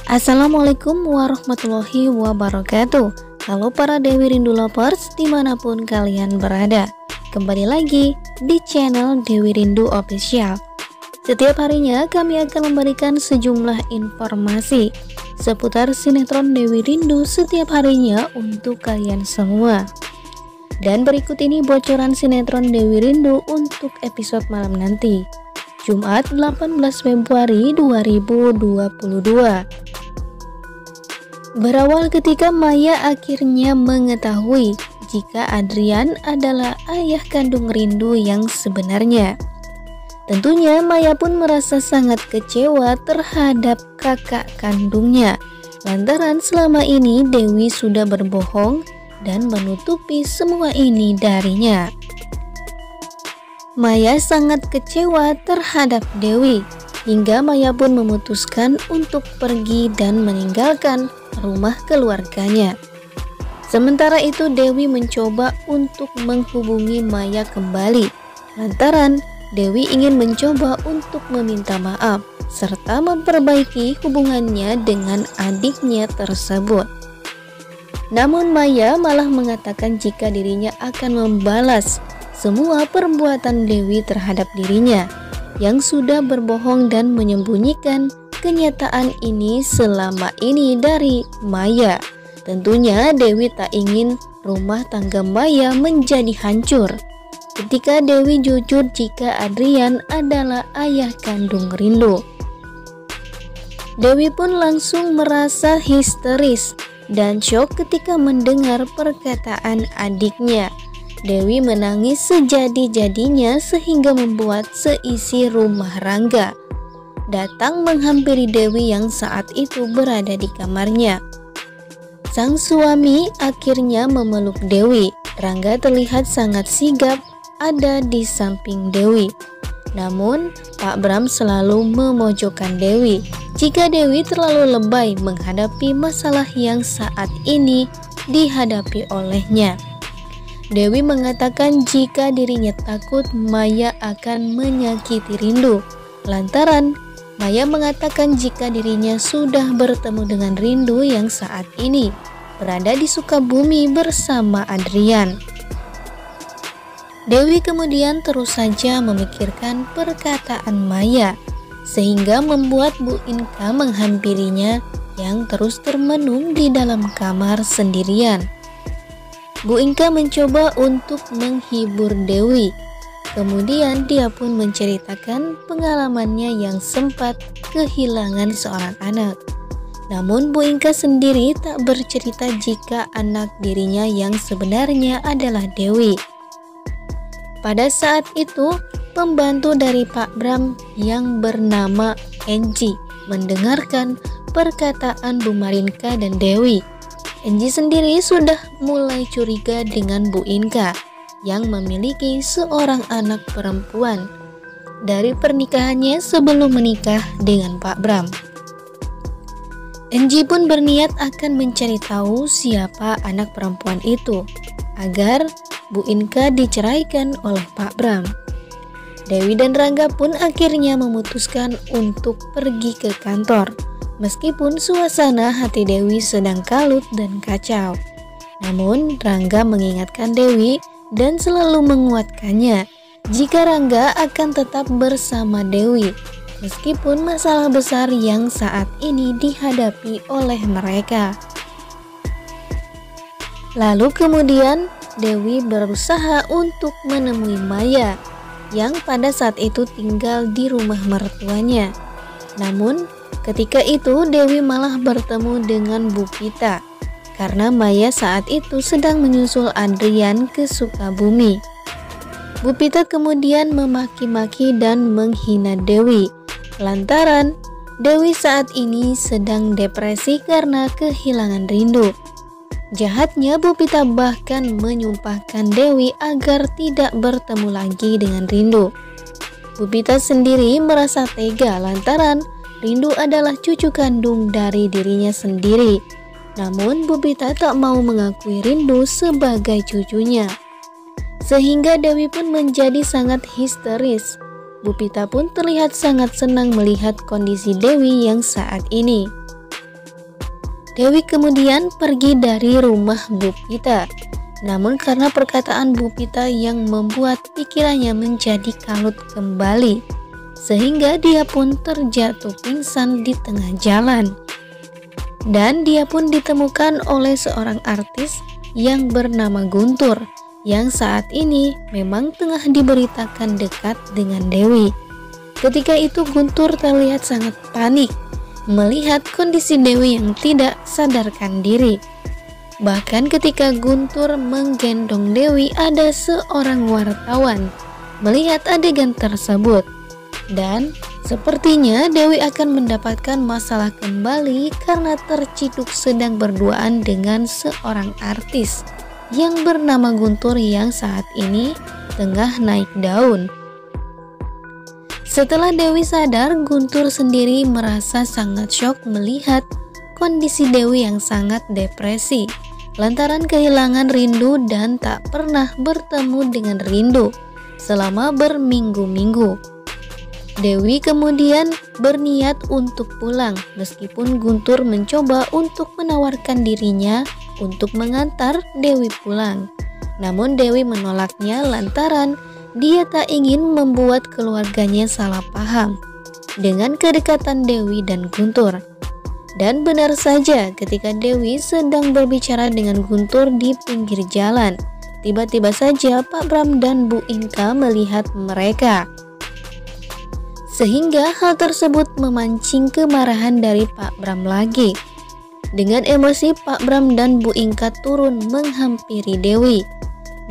Assalamualaikum warahmatullahi wabarakatuh. Halo para Dewi Rindu Lovers dimanapun kalian berada. Kembali lagi di channel Dewi Rindu Official. Setiap harinya kami akan memberikan sejumlah informasi seputar sinetron Dewi Rindu setiap harinya untuk kalian semua. Dan berikut ini bocoran sinetron Dewi Rindu untuk episode malam nanti, Jumat 18 Februari 2022. Berawal ketika Maya akhirnya mengetahui jika Adrian adalah ayah kandung Rindu yang sebenarnya. Tentunya Maya pun merasa sangat kecewa terhadap kakak kandungnya, lantaran selama ini Dewi sudah berbohong dan menutupi semua ini darinya. Maya sangat kecewa terhadap Dewi, hingga Maya pun memutuskan untuk pergi dan meninggalkan rumah keluarganya. Sementara itu Dewi mencoba untuk menghubungi Maya kembali, lantaran Dewi ingin mencoba untuk meminta maaf serta memperbaiki hubungannya dengan adiknya tersebut. Namun Maya malah mengatakan jika dirinya akan membalas semua perbuatan Dewi terhadap dirinya yang sudah berbohong dan menyembunyikan kenyataan ini selama ini dari Maya. Tentunya Dewi tak ingin rumah tangga Maya menjadi hancur ketika Dewi jujur jika Adrian adalah ayah kandung Rindu. Dewi pun langsung merasa histeris dan syok ketika mendengar perkataan adiknya. Dewi menangis sejadi-jadinya sehingga membuat seisi rumah Rangga datang menghampiri Dewi yang saat itu berada di kamarnya. Sang suami akhirnya memeluk Dewi. Rangga terlihat sangat sigap ada di samping Dewi. Namun Pak Bram selalu memojokkan Dewi jika Dewi terlalu lebay menghadapi masalah yang saat ini dihadapi olehnya. Dewi mengatakan jika dirinya takut Maya akan menyakiti Rindu, lantaran Maya mengatakan jika dirinya sudah bertemu dengan Rindu yang saat ini berada di Sukabumi bersama Adrian. Dewi kemudian terus saja memikirkan perkataan Maya, sehingga membuat Bu Inka menghampirinya yang terus termenung di dalam kamar sendirian. Bu Inka mencoba untuk menghibur Dewi. Kemudian dia pun menceritakan pengalamannya yang sempat kehilangan seorang anak. Namun Bu Inka sendiri tak bercerita jika anak dirinya yang sebenarnya adalah Dewi. Pada saat itu, pembantu dari Pak Bram yang bernama Enji mendengarkan perkataan Bu Marinka dan Dewi. Enji sendiri sudah mulai curiga dengan Bu Inka yang memiliki seorang anak perempuan dari pernikahannya sebelum menikah dengan Pak Bram. Enji pun berniat akan mencari tahu siapa anak perempuan itu agar Bu Inka diceraikan oleh Pak Bram. Dewi dan Rangga pun akhirnya memutuskan untuk pergi ke kantor. Meskipun suasana hati Dewi sedang kalut dan kacau, namun Rangga mengingatkan Dewi dan selalu menguatkannya jika Rangga akan tetap bersama Dewi meskipun masalah besar yang saat ini dihadapi oleh mereka. Lalu kemudian Dewi berusaha untuk menemui Maya yang pada saat itu tinggal di rumah mertuanya. Namun ketika itu Dewi malah bertemu dengan Bu Pita karena Maya saat itu sedang menyusul Adrian ke Sukabumi. Bu Pita kemudian memaki-maki dan menghina Dewi lantaran Dewi saat ini sedang depresi karena kehilangan Rindu. Jahatnya Bu Pita bahkan menyumpahkan Dewi agar tidak bertemu lagi dengan Rindu. Bu Pita sendiri merasa tega lantaran Rindu adalah cucu kandung dari dirinya sendiri. Namun Bu Pita tak mau mengakui Rindu sebagai cucunya, sehingga Dewi pun menjadi sangat histeris. Bu Pita pun terlihat sangat senang melihat kondisi Dewi yang saat ini. Dewi kemudian pergi dari rumah Bu Pita. Namun karena perkataan Bu Pita yang membuat pikirannya menjadi kalut kembali, sehingga dia pun terjatuh pingsan di tengah jalan. Dan dia pun ditemukan oleh seorang artis yang bernama Guntur, yang saat ini memang tengah diberitakan dekat dengan Dewi. Ketika itu Guntur terlihat sangat panik melihat kondisi Dewi yang tidak sadarkan diri. Bahkan ketika Guntur menggendong Dewi, ada seorang wartawan melihat adegan tersebut. Dan sepertinya Dewi akan mendapatkan masalah kembali karena terciduk sedang berduaan dengan seorang artis yang bernama Guntur yang saat ini tengah naik daun. Setelah Dewi sadar, Guntur sendiri merasa sangat syok melihat kondisi Dewi yang sangat depresi lantaran kehilangan rindu dan tak pernah bertemu dengan rindu selama berminggu-minggu. Dewi kemudian berniat untuk pulang meskipun Guntur mencoba untuk menawarkan dirinya untuk mengantar Dewi pulang. Namun Dewi menolaknya lantaran dia tak ingin membuat keluarganya salah paham dengan kedekatan Dewi dan Guntur. Dan benar saja, ketika Dewi sedang berbicara dengan Guntur di pinggir jalan, tiba-tiba saja Pak Bram dan Bu Inka melihat mereka. Sehingga hal tersebut memancing kemarahan dari Pak Bram lagi. Dengan emosi, Pak Bram dan Bu Inka turun menghampiri Dewi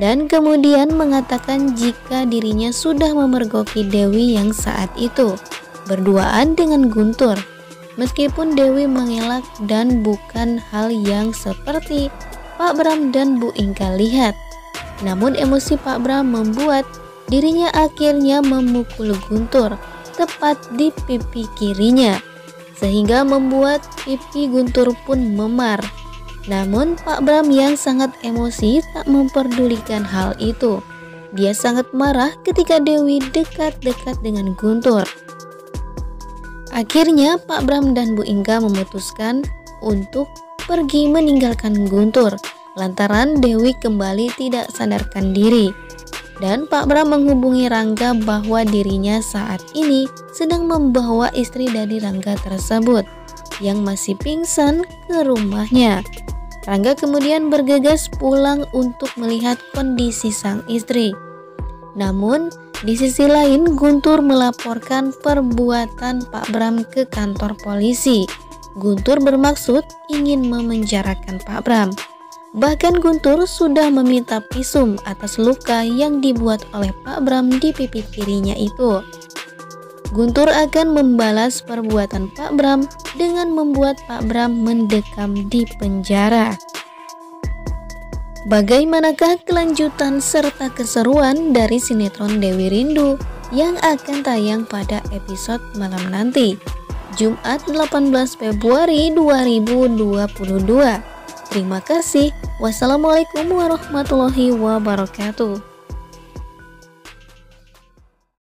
dan kemudian mengatakan jika dirinya sudah memergoki Dewi yang saat itu berduaan dengan Guntur. Meskipun Dewi mengelak dan bukan hal yang seperti Pak Bram dan Bu Inka lihat. Namun emosi Pak Bram membuat dirinya akhirnya memukul Guntur tepat di pipi kirinya, sehingga membuat pipi Guntur pun memar. Namun Pak Bram yang sangat emosi tak memperdulikan hal itu. Dia sangat marah ketika Dewi dekat-dekat dengan Guntur. Akhirnya Pak Bram dan Bu Inka memutuskan untuk pergi meninggalkan Guntur lantaran Dewi kembali tidak sadarkan diri. Dan Pak Bram menghubungi Rangga bahwa dirinya saat ini sedang membawa istri dari Rangga tersebut yang masih pingsan ke rumahnya. Rangga kemudian bergegas pulang untuk melihat kondisi sang istri. Namun di sisi lain Guntur melaporkan perbuatan Pak Bram ke kantor polisi. Guntur bermaksud ingin memenjarakan Pak Bram. Bahkan Guntur sudah meminta visum atas luka yang dibuat oleh Pak Bram di pipi kirinya itu. Guntur akan membalas perbuatan Pak Bram dengan membuat Pak Bram mendekam di penjara. Bagaimanakah kelanjutan serta keseruan dari sinetron Dewi Rindu yang akan tayang pada episode malam nanti, Jumat 18 Februari 2022. Terima kasih. Wassalamualaikum warahmatullahi wabarakatuh.